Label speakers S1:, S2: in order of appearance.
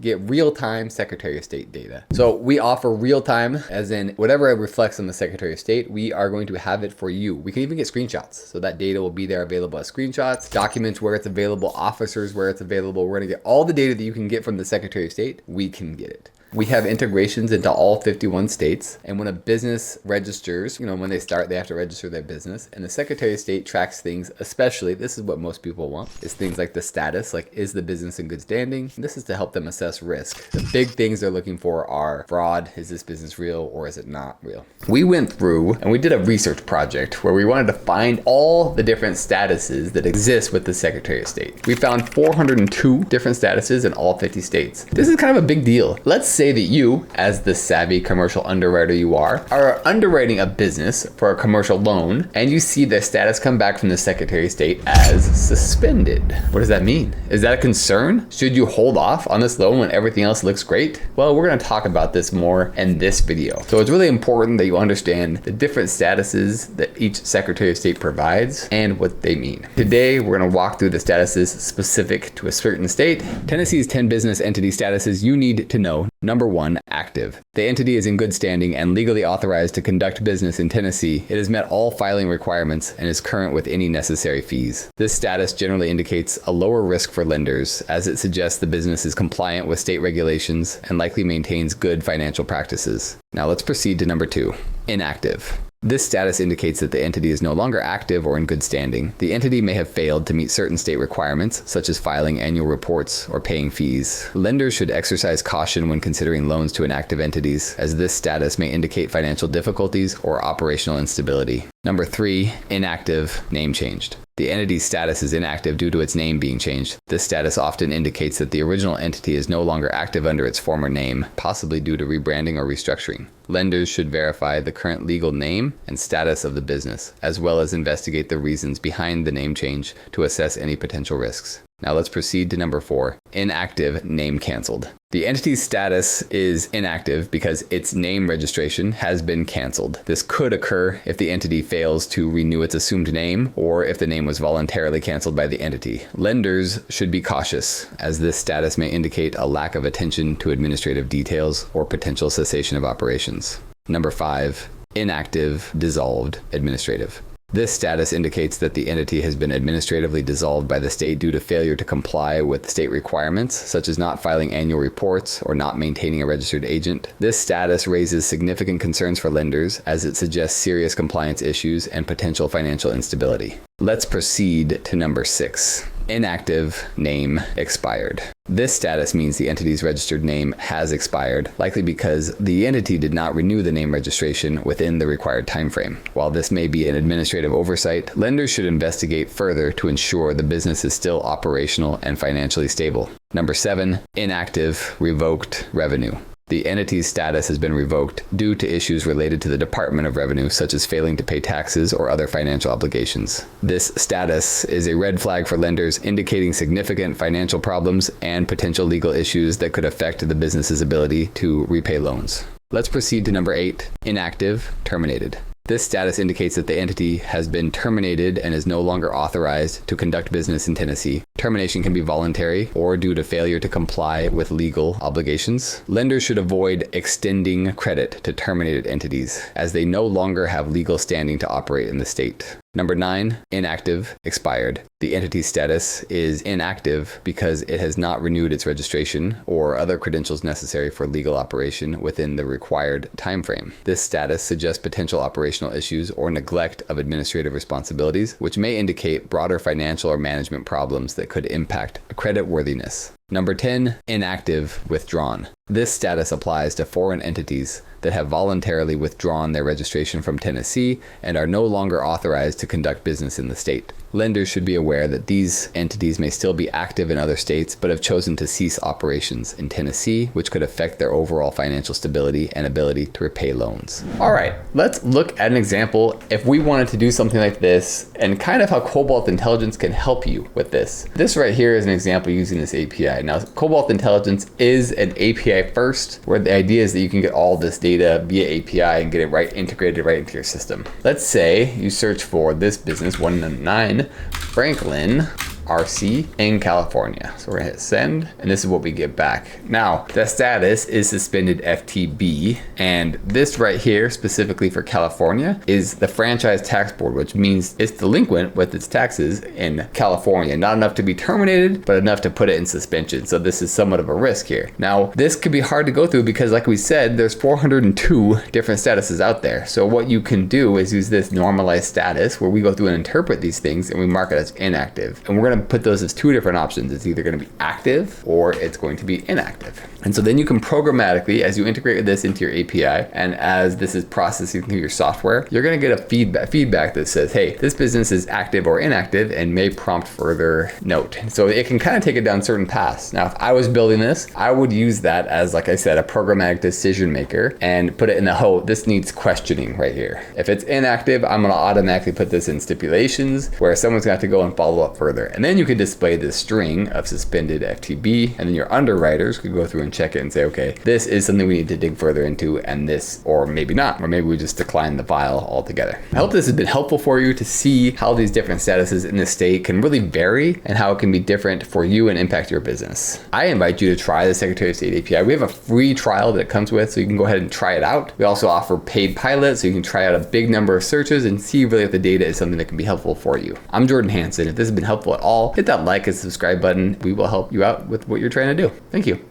S1: get real-time Secretary of State data. So we offer real-time, as in whatever reflects on the Secretary of State, we are going to have it for you. We can even get screenshots. So that data will be there available as screenshots, documents where it's available, officers where it's available. We're gonna get all the data that you can get from the Secretary of State. We can get it. We have integrations into all 51 states. And when a business registers, when they start, they have to register their business. And the Secretary of State tracks things, especially, this is what most people want, is things like the status, like is the business in good standing? And this is to help them assess risk. The big things they're looking for are fraud. Is this business real or is it not real? We went through and we did a research project where we wanted to find all the different statuses that exist with the Secretary of State. We found 402 different statuses in all 50 states. This is kind of a big deal. Let's say that you, as the savvy commercial underwriter you are underwriting a business for a commercial loan, and you see the status come back from the Secretary of State as suspended. What does that mean? Is that a concern? Should you hold off on this loan when everything else looks great? Well, we're going to talk about this more in this video. So it's really important that you understand the different statuses that each Secretary of State provides and what they mean. Today, we're going to walk through the statuses specific to a certain state. Tennessee's 10 business entity statuses you need to know. Number 1, active. The entity is in good standing and legally authorized to conduct business in Tennessee. It has met all filing requirements and is current with any necessary fees. This status generally indicates a lower risk for lenders, as it suggests the business is compliant with state regulations and likely maintains good financial practices. Now let's proceed to number 2, inactive. This status indicates that the entity is no longer active or in good standing. The entity may have failed to meet certain state requirements, such as filing annual reports or paying fees. Lenders should exercise caution when considering loans to inactive entities, as this status may indicate financial difficulties or operational instability. Number 3, inactive, name changed. The entity's status is inactive due to its name being changed. This status often indicates that the original entity is no longer active under its former name, possibly due to rebranding or restructuring. Lenders should verify the current legal name and status of the business, as well as investigate the reasons behind the name change to assess any potential risks. Now let's proceed to number 4, inactive, name canceled. The entity's status is inactive because its name registration has been canceled. This could occur if the entity fails to renew its assumed name or if the name was voluntarily canceled by the entity. Lenders should be cautious, as this status may indicate a lack of attention to administrative details or potential cessation of operations. Number 5, inactive, dissolved, administrative. This status indicates that the entity has been administratively dissolved by the state due to failure to comply with state requirements, such as not filing annual reports or not maintaining a registered agent. This status raises significant concerns for lenders, as it suggests serious compliance issues and potential financial instability. Let's proceed to number 6. Inactive, name expired. This status means the entity's registered name has expired, likely because the entity did not renew the name registration within the required timeframe. While this may be an administrative oversight, lenders should investigate further to ensure the business is still operational and financially stable. Number 7, inactive, revoked revenue. The entity's status has been revoked due to issues related to the Department of Revenue, such as failing to pay taxes or other financial obligations. This status is a red flag for lenders, indicating significant financial problems and potential legal issues that could affect the business's ability to repay loans. Let's proceed to number 8, inactive, terminated. This status indicates that the entity has been terminated and is no longer authorized to conduct business in Tennessee. Termination can be voluntary or due to failure to comply with legal obligations. Lenders should avoid extending credit to terminated entities, as they no longer have legal standing to operate in the state. Number 9, inactive, expired. The entity's status is inactive because it has not renewed its registration or other credentials necessary for legal operation within the required time frame. This status suggests potential operational issues or neglect of administrative responsibilities, which may indicate broader financial or management problems that could impact creditworthiness. Number 10, inactive, withdrawn. This status applies to foreign entities that have voluntarily withdrawn their registration from Tennessee and are no longer authorized to conduct business in the state. Lenders should be aware that these entities may still be active in other states, but have chosen to cease operations in Tennessee, which could affect their overall financial stability and ability to repay loans. All right, let's look at an example if we wanted to do something like this and kind of how Cobalt Intelligence can help you with this. This right here is an example using this API. Now, Cobalt Intelligence is an API first, where the idea is that you can get all this data via API and get it integrated right into your system. Let's say you search for this business, 199 Franklin RC in California. So we're gonna hit send, and this is what we get back. Now, the status is suspended FTB, and this right here, specifically for California, is the Franchise Tax Board, which means it's delinquent with its taxes in California. Not enough to be terminated, but enough to put it in suspension. So this is somewhat of a risk here. Now, this could be hard to go through because, like we said, there's 402 different statuses out there. So what you can do is use this normalized status where we go through and interpret these things and we mark it as inactive. And we're gonna put those as two different options. It's either gonna be active or it's going to be inactive. And so then you can programmatically, as you integrate this into your API and as this is processing through your software, you're gonna get a feedback that says, hey, this business is active or inactive and may prompt further note. So it can kind of take it down certain paths. Now, if I was building this, I would use that as, like I said, a programmatic decision maker and put it in the, oh, this needs questioning right here. If it's inactive, I'm gonna automatically put this in stipulations where someone's gonna have to go and follow up further. And then you can display this string of suspended FTB, and then your underwriters could go through and check it and say, okay, this is something we need to dig further into, and this, or maybe not, or maybe we just decline the file altogether. I hope this has been helpful for you to see how these different statuses in the state can really vary and how it can be different for you and impact your business. I invite you to try the Secretary of State API. We have a free trial that it comes with, so you can go ahead and try it out. We also offer paid pilots, so you can try out a big number of searches and see really if the data is something that can be helpful for you. I'm Jordan Hansen. If this has been helpful at all, hit that like and subscribe button. We will help you out with what you're trying to do. Thank you.